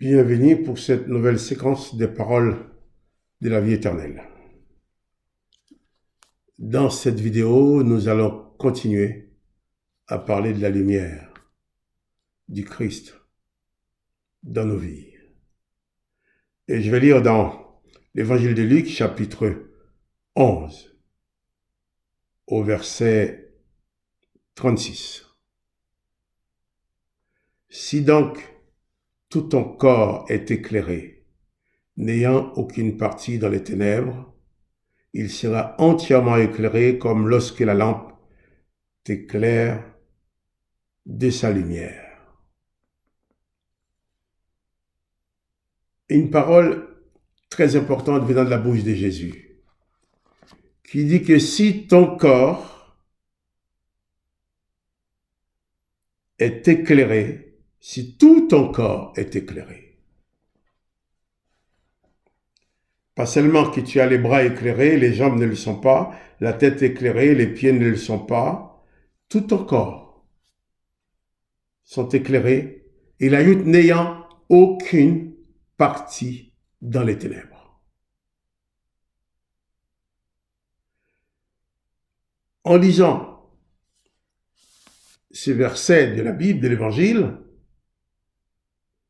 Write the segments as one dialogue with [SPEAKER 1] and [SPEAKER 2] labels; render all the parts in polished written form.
[SPEAKER 1] Bienvenue pour cette nouvelle séquence des paroles de la vie éternelle. Dans cette vidéo, nous allons continuer à parler de la lumière du Christ dans nos vies. Et je vais lire dans l'Évangile de Luc, chapitre 11, au verset 36. Si donc tout ton corps est éclairé, n'ayant aucune partie dans les ténèbres, il sera entièrement éclairé comme lorsque la lampe t'éclaire de sa lumière. Une parole très importante venant de la bouche de Jésus, qui dit que si ton corps est éclairé, si tout ton corps est éclairé, pas seulement que tu as les bras éclairés, les jambes ne le sont pas, la tête éclairée, les pieds ne le sont pas, tout ton corps sont éclairés, il ajoute n'ayant aucune partie dans les ténèbres. En lisant ces versets de la Bible, de l'Évangile,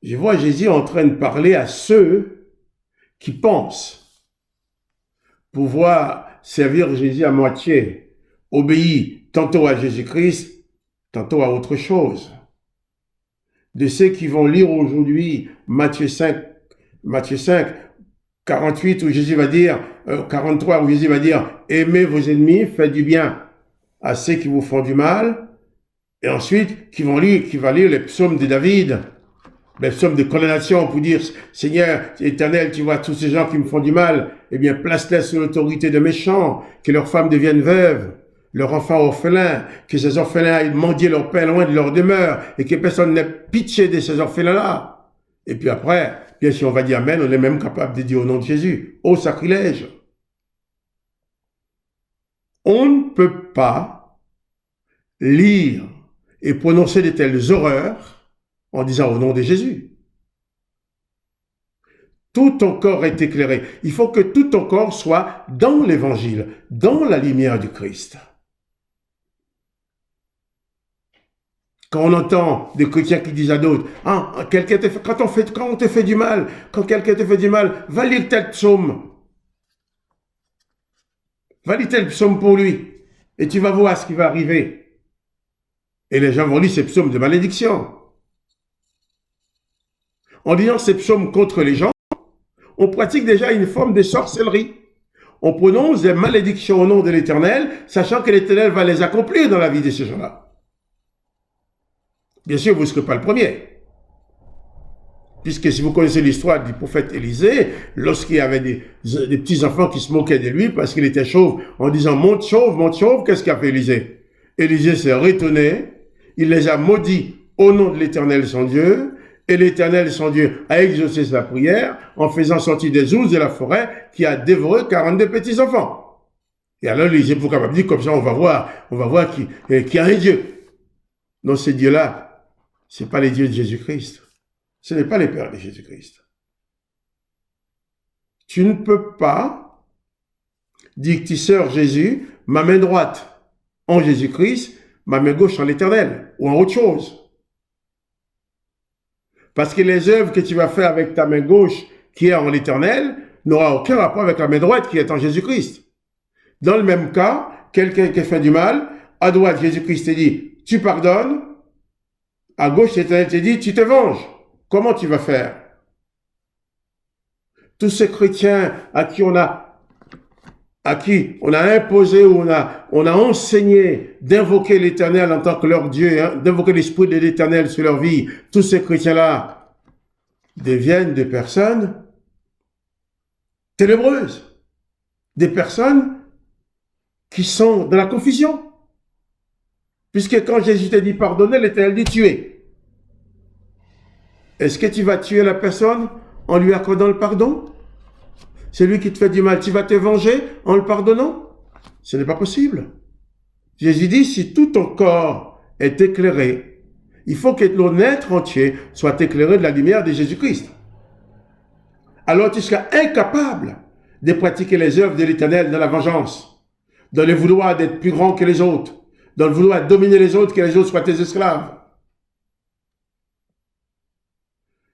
[SPEAKER 1] je vois Jésus en train de parler à ceux qui pensent pouvoir servir Jésus à moitié, obéir tantôt à Jésus-Christ, tantôt à autre chose. De ceux qui vont lire aujourd'hui Matthieu 5, 48, où Jésus va dire, 43, où Jésus va dire, aimez vos ennemis, faites du bien à ceux qui vous font du mal, et ensuite qui va lire les psaumes de David, les psaumes de condamnation pour dire, Seigneur éternel, tu vois tous ces gens qui me font du mal, eh bien place-les sous l'autorité de méchants, que leurs femmes deviennent veuves, leurs enfants orphelins, que ces orphelins aillent mendier leur pain loin de leur demeure, et que personne n'ait pitié de ces orphelins-là. Et puis après, bien sûr, on va dire Amen, on est même capable de dire au nom de Jésus, ô sacrilège. On ne peut pas lire et prononcer de telles horreurs en disant au nom de Jésus. Tout ton corps est éclairé. Il faut que tout ton corps soit dans l'Évangile, dans la lumière du Christ. Quand on entend des chrétiens qui disent à d'autres, quand on te fait du mal, quand quelqu'un te fait du mal, va lire tel psaume. Va lire tel psaume pour lui. Et tu vas voir ce qui va arriver. Et les gens vont lire ces psaumes de malédiction. En disant ces psaumes contre les gens, on pratique déjà une forme de sorcellerie. On prononce des malédictions au nom de l'Éternel, sachant que l'Éternel va les accomplir dans la vie de ces gens-là. Bien sûr, vous ne serez pas le premier. Puisque si vous connaissez l'histoire du prophète Élisée, lorsqu'il y avait des petits-enfants qui se moquaient de lui parce qu'il était chauve, en disant « monte chauve », qu'est-ce qu'a fait Élisée? Élisée s'est retourné, il les a maudits au nom de l'Éternel son Dieu, et l'Éternel, son Dieu, a exaucé sa prière en faisant sortir des ours de la forêt qui a dévoré 42 petits-enfants. Et alors, Élisée, pour capable dire, comme ça, on va voir qu'il y a un Dieu. Non, ces dieux-là, ce n'est pas les dieux de Jésus-Christ. Ce n'est pas les pères de Jésus-Christ. Tu ne peux pas dire que tu sers Jésus, ma main droite en Jésus-Christ, ma main gauche en l'Éternel, ou en autre chose. Parce que les œuvres que tu vas faire avec ta main gauche qui est en l'Éternel n'aura aucun rapport avec la main droite qui est en Jésus-Christ. Dans le même cas, quelqu'un qui fait du mal, à droite, Jésus-Christ te dit, tu pardonnes, à gauche, l'Éternel te dit, tu te venges. Comment tu vas faire? Tous ces chrétiens à qui on a imposé ou on a enseigné d'invoquer l'Éternel en tant que leur Dieu, hein, d'invoquer l'Esprit de l'Éternel sur leur vie, tous ces chrétiens-là deviennent des personnes ténébreuses, des personnes qui sont dans la confusion. Puisque quand Jésus t'a dit pardonner, l'Éternel dit tuer. Est-ce que tu vas tuer la personne en lui accordant le pardon? Celui qui te fait du mal, tu vas te venger en le pardonnant? Ce n'est pas possible. Jésus dit, si tout ton corps est éclairé, il faut que ton être entier soit éclairé de la lumière de Jésus-Christ. alors tu seras incapable de pratiquer les œuvres de l'Éternel dans la vengeance, dans le vouloir d'être plus grand que les autres, dans le vouloir dominer les autres, que les autres soient tes esclaves.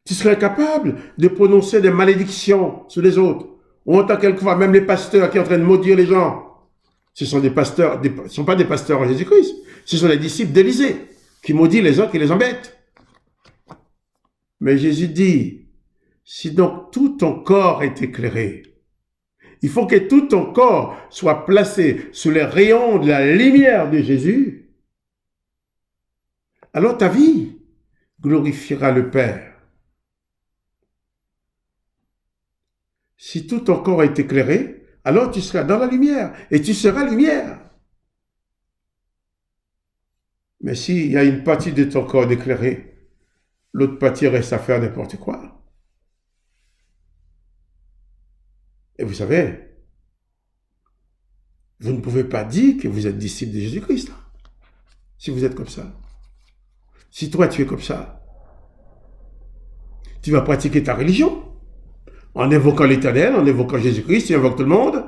[SPEAKER 1] Tu serais incapable de prononcer des malédictions sur les autres. On entend quelquefois même les pasteurs qui sont en train de maudire les gens. Ce sont des pasteurs, ce ne sont pas des pasteurs en Jésus-Christ. Ce sont les disciples d'Élisée qui maudissent les gens qui les embêtent. Mais Jésus dit, si donc tout ton corps est éclairé, il faut que tout ton corps soit placé sous les rayons de la lumière de Jésus, alors ta vie glorifiera le Père. Si tout ton corps est éclairé, alors tu seras dans la lumière et tu seras lumière. Mais s'il y a une partie de ton corps éclairée, l'autre partie reste à faire n'importe quoi. Et vous savez, vous ne pouvez pas dire que vous êtes disciple de Jésus-Christ. Si vous êtes comme ça. Si toi tu es comme ça, tu vas pratiquer ta religion. En invoquant l'Éternel, en invoquant Jésus-Christ, tu invoques tout le monde.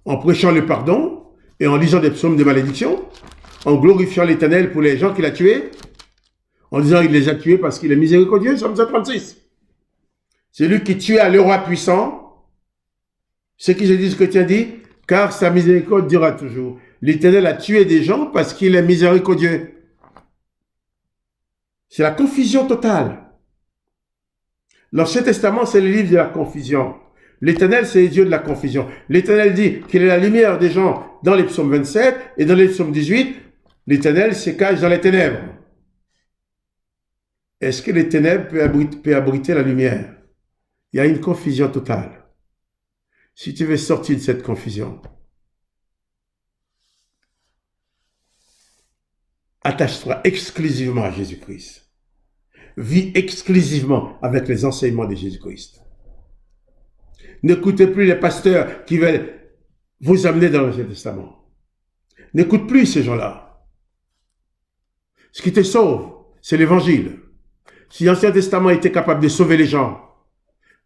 [SPEAKER 1] En prêchant le pardon et en lisant des psaumes de malédiction. En glorifiant l'Éternel pour les gens qu'il a tués. En disant qu'il les a tués parce qu'il est miséricordieux, Psaume 136. C'est lui qui tua le roi puissant. Ce qui Jésus chrétien dit, car sa miséricorde durera toujours. L'Éternel a tué des gens parce qu'il est miséricordieux. C'est la confusion totale. L'Ancien Testament, c'est le livre de la confusion. L'Éternel, c'est le Dieu de la confusion. L'Éternel dit qu'il est la lumière des gens dans les psaumes 27 et dans les psaumes 18. L'Éternel se cache dans les ténèbres. Est-ce que les ténèbres peuvent abriter la lumière? Il y a une confusion totale. Si tu veux sortir de cette confusion, attache-toi exclusivement à Jésus-Christ. Vis exclusivement avec les enseignements de Jésus-Christ. N'écoutez plus les pasteurs qui veulent vous amener dans l'Ancien Testament. N'écoute plus ces gens-là. Ce qui te sauve, c'est l'Évangile. Si l'Ancien Testament était capable de sauver les gens,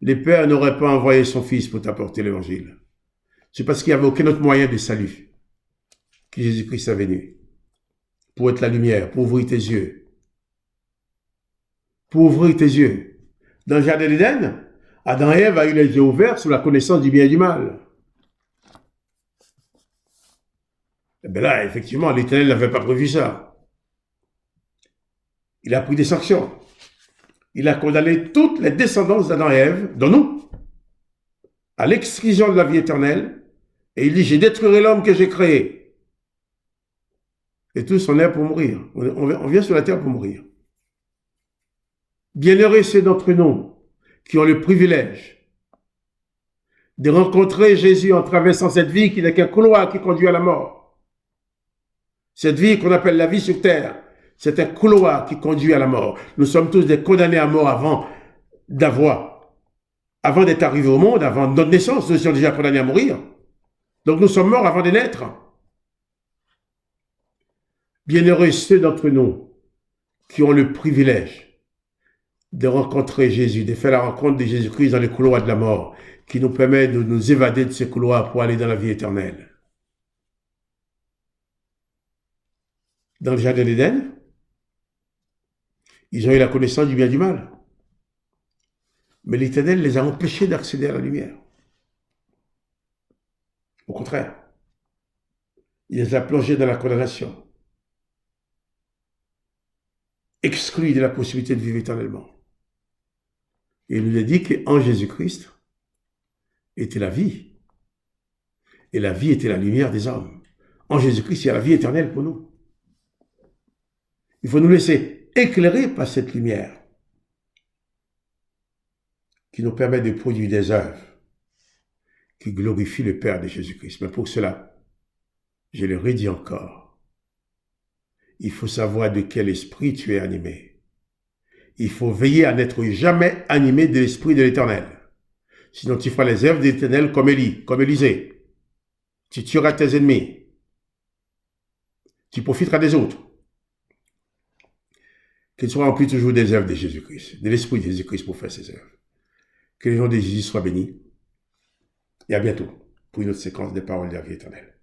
[SPEAKER 1] le Père n'aurait pas envoyé son Fils pour t'apporter l'Évangile. C'est parce qu'il n'y avait aucun autre moyen de salut que Jésus-Christ est venu. Pour être la lumière, pour ouvrir tes yeux. Pour ouvrir tes yeux. Dans le jardin d'Éden, Adam et Ève a eu les yeux ouverts sur la connaissance du bien et du mal. Et bien là, effectivement, l'Éternel n'avait pas prévu ça. Il a pris des sanctions. Il a condamné toutes les descendances d'Adam et Ève, dont nous, à l'exclusion de la vie éternelle. Et il dit, j'ai détruit l'homme que j'ai créé. Et tous on est pour mourir. On vient sur la terre pour mourir. Bienheureux ceux d'entre nous qui ont le privilège de rencontrer Jésus en traversant cette vie qui n'est qu'un couloir qui conduit à la mort. Cette vie qu'on appelle la vie sur terre, c'est un couloir qui conduit à la mort. Nous sommes tous des condamnés à mort avant d'être arrivés au monde, avant notre naissance, nous étions déjà condamnés à mourir. Donc nous sommes morts avant de naître. Bienheureux ceux d'entre nous qui ont le privilège de rencontrer Jésus, de faire la rencontre de Jésus-Christ dans les couloirs de la mort, qui nous permet de nous évader de ces couloirs pour aller dans la vie éternelle. Dans le jardin d'Éden, ils ont eu la connaissance du bien et du mal. Mais l'Éternel les a empêchés d'accéder à la lumière. Au contraire, il les a plongés dans la condamnation, exclus de la possibilité de vivre éternellement. Et il nous a dit qu'en Jésus-Christ était la vie. Et la vie était la lumière des hommes. En Jésus-Christ, il y a la vie éternelle pour nous. Il faut nous laisser éclairer par cette lumière qui nous permet de produire des œuvres qui glorifient le Père de Jésus-Christ. Mais pour cela, je le redis encore, il faut savoir de quel esprit tu es animé. Il faut veiller à n'être jamais animé de l'esprit de l'Éternel. Sinon, tu feras les œuvres de l'Éternel comme Élisée. Tu tueras tes ennemis. Tu profiteras des autres. Qu'ils soient remplis toujours des œuvres de Jésus-Christ, de l'esprit de Jésus-Christ pour faire ses œuvres. Que le nom de Jésus soit béni. Et à bientôt pour une autre séquence des paroles de la vie éternelle.